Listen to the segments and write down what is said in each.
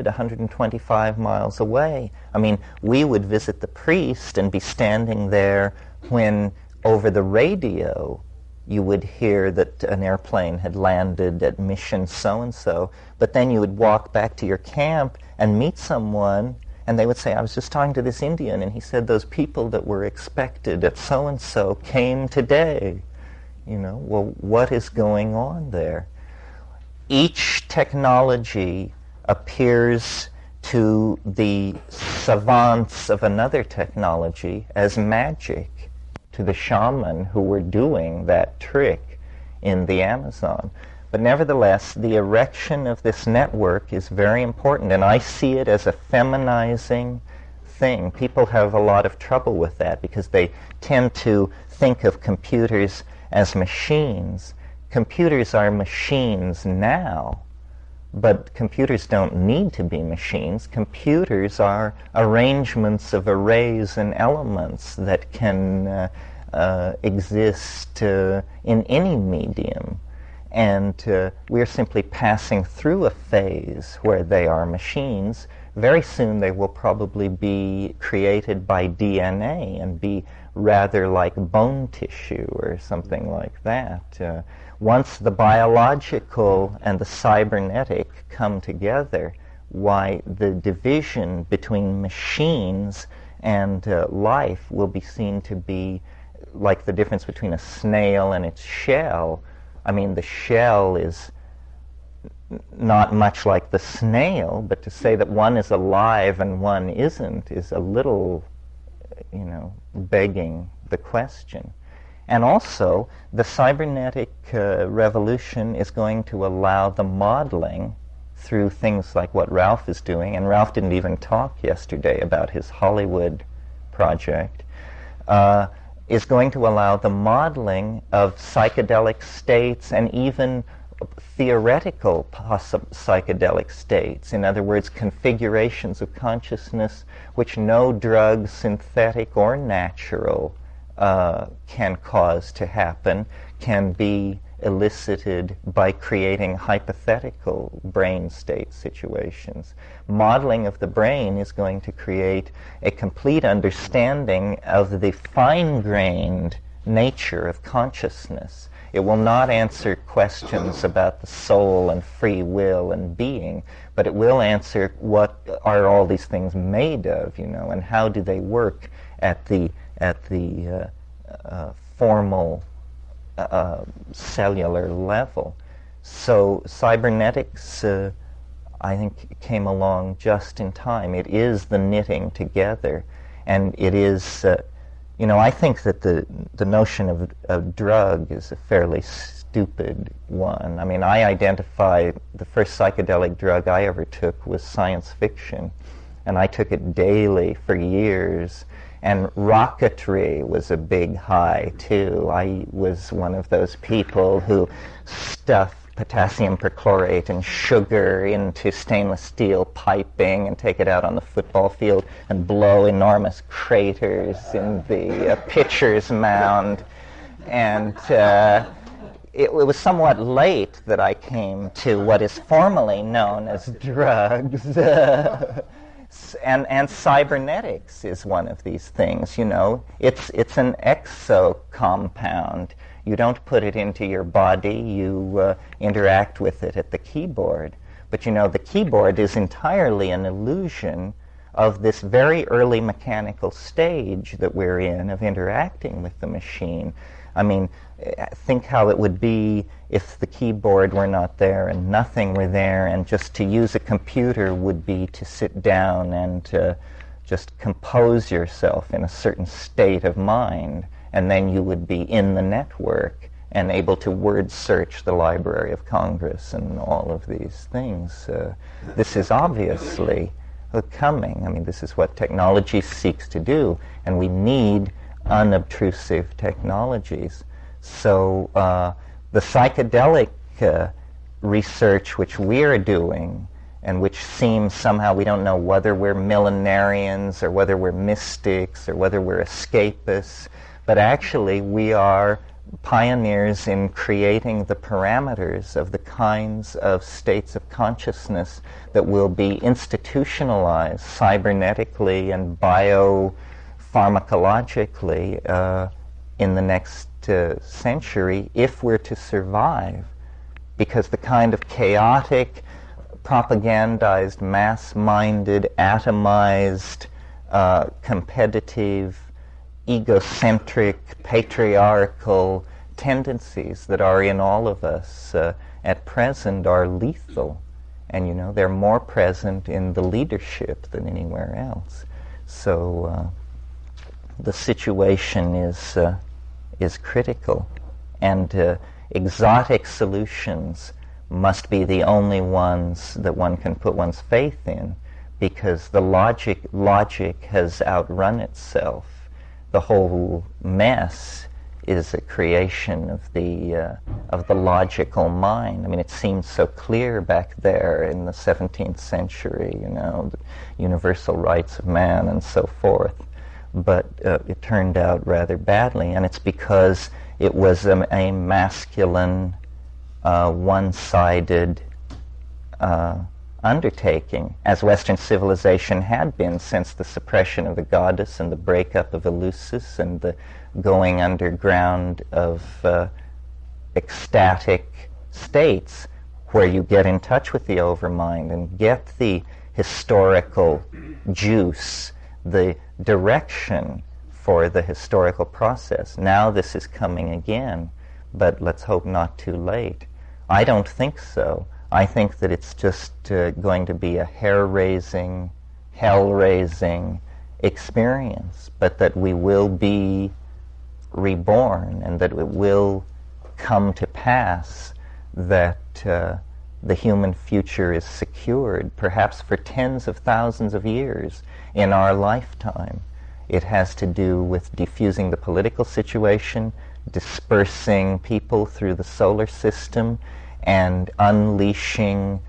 125 miles away. I mean, we would visit the priest and be standing there when over the radio you would hear that an airplane had landed at mission so-and-so, but then you would walk back to your camp and meet someone, and they would say, I was just talking to this Indian, and he said those people that were expected at so-and-so came today. You know, well, what is going on there? Each technology appears to the savants of another technology as magic, to the shaman who were doing that trick in the Amazon. But nevertheless, the erection of this network is very important, and I see it as a feminizing thing. People have a lot of trouble with that because they tend to think of computers as machines. Computers are machines now, but computers don't need to be machines. Computers are arrangements of arrays and elements that can exist in any medium. And we're simply passing through a phase where they are machines. Very soon they will probably be created by DNA and be rather like bone tissue or something like that. Once the biological and the cybernetic come together, why the division between machines and life will be seen to be like the difference between a snail and its shell. I mean, the shell is not much like the snail, but to say that one is alive and one isn't is a little, you know, begging the question. And also, the cybernetic revolution is going to allow the modeling through things like what Ralph is doing, and Ralph didn't even talk yesterday about his Hollywood project, is going to allow the modeling of psychedelic states and even theoretical psychedelic states. In other words, configurations of consciousness which no drug, synthetic or natural, can cause to happen, can be elicited by creating hypothetical brain state situations. Modeling of the brain is going to create a complete understanding of the fine-grained nature of consciousness. It will not answer questions about the soul and free will and being, but it will answer what are all these things made of, you know, and how do they work at the formal cellular level. So cybernetics, I think, came along just in time. It is the knitting together, and it is, you know, I think that the notion of drug is a fairly stupid one. I mean, I identify the first psychedelic drug I ever took was science fiction, and I took it daily for years. And rocketry was a big high, too. I was one of those people who stuffed potassium perchlorate and sugar into stainless steel piping and take it out on the football field and blow enormous craters in the pitcher's mound. And it was somewhat late that I came to what is formally known as drugs. And cybernetics is one of these things, you know. It's an exo-compound. You don't put it into your body, you interact with it at the keyboard. But you know, the keyboard is entirely an illusion of this very early mechanical stage that we're in of interacting with the machine. I mean, think how it would be if the keyboard were not there and nothing were there, and just to use a computer would be to sit down and just compose yourself in a certain state of mind, and then you would be in the network and able to word search the Library of Congress and all of these things. This is obviously coming. I mean, this is what technology seeks to do, and we need unobtrusive technologies. So the psychedelic research which we're doing, and which seems somehow, we don't know whether we're millenarians or whether we're mystics or whether we're escapists, but actually we are pioneers in creating the parameters of the kinds of states of consciousness that will be institutionalized cybernetically and biopharmacologically in the next century if we're to survive. Because the kind of chaotic, propagandized, mass-minded, atomized, competitive, egocentric, patriarchal tendencies that are in all of us at present are lethal. And they're more present in the leadership than anywhere else. So the situation is critical. And exotic solutions must be the only ones that one can put one's faith in, because the logic has outrun itself. The whole mess is a creation of the logical mind. I mean, it seemed so clear back there in the 17th century, the universal rights of man and so forth. But it turned out rather badly, and it's because it was a masculine, one-sided undertaking, as Western civilization had been since the suppression of the goddess and the breakup of Eleusis and the going underground of ecstatic states where you get in touch with the overmind and get the historical juice, the direction for the historical process. Now this is coming again, but let's hope not too late. I don't think so. I think that it's just going to be a hair-raising, hell-raising experience, but that we will be reborn and that it will come to pass that the human future is secured, perhaps for tens of thousands of years in our lifetime. It has to do with diffusing the political situation, dispersing people through the solar system, and unleashing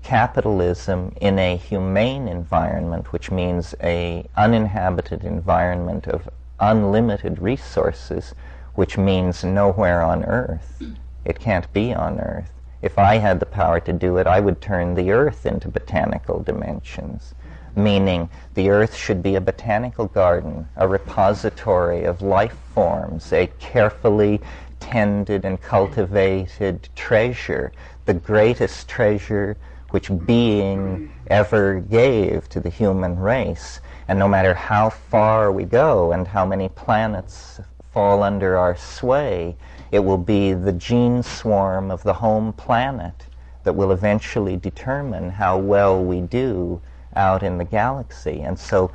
capitalism in a humane environment, which means an uninhabited environment of unlimited resources, which means nowhere on Earth. It can't be on Earth. If I had the power to do it, I would turn the Earth into botanical dimensions, meaning the Earth should be a botanical garden, a repository of life forms, a carefully tended and cultivated treasure, the greatest treasure which being ever gave to the human race. And no matter how far we go and how many planets fall under our sway, it will be the gene swarm of the home planet that will eventually determine how well we do out in the galaxy. And so,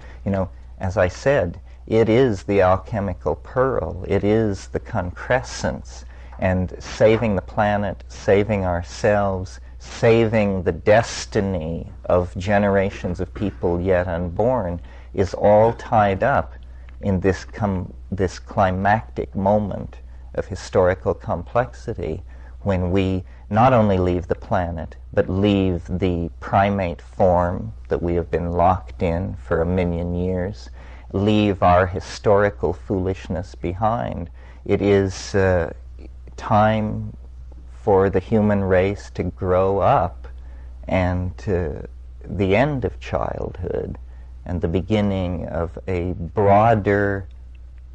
as I said, it is the alchemical pearl. It is the concrescence. And saving the planet, saving ourselves, saving the destiny of generations of people yet unborn is all tied up in this climactic moment of historical complexity when we not only leave the planet, but leave the primate form that we have been locked in for 1,000,000 years, leave our historical foolishness behind. It is time for the human race to grow up, and the end of childhood and the beginning of a broader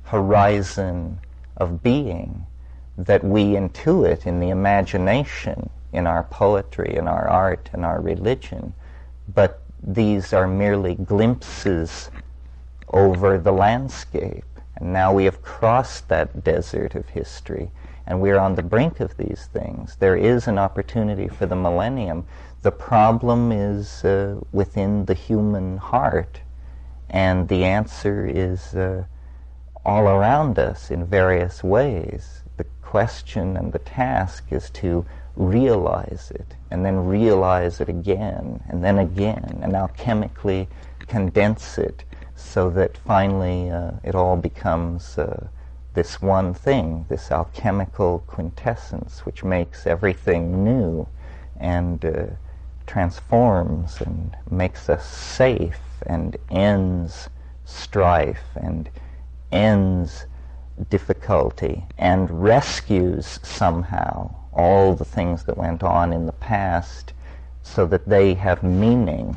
horizon of being that we intuit in the imagination, in our poetry, in our art, in our religion. But these are merely glimpses over the landscape. And now we have crossed that desert of history, and we are on the brink of these things. There is an opportunity for the millennium. The problem is within the human heart, and the answer is all around us in various ways. The question and the task is to realize it, and then realize it again, and then again, and alchemically condense it so that finally it all becomes this one thing, this alchemical quintessence, which makes everything new and transforms and makes us safe and ends strife and ends difficulty and rescues somehow all the things that went on in the past so that they have meaning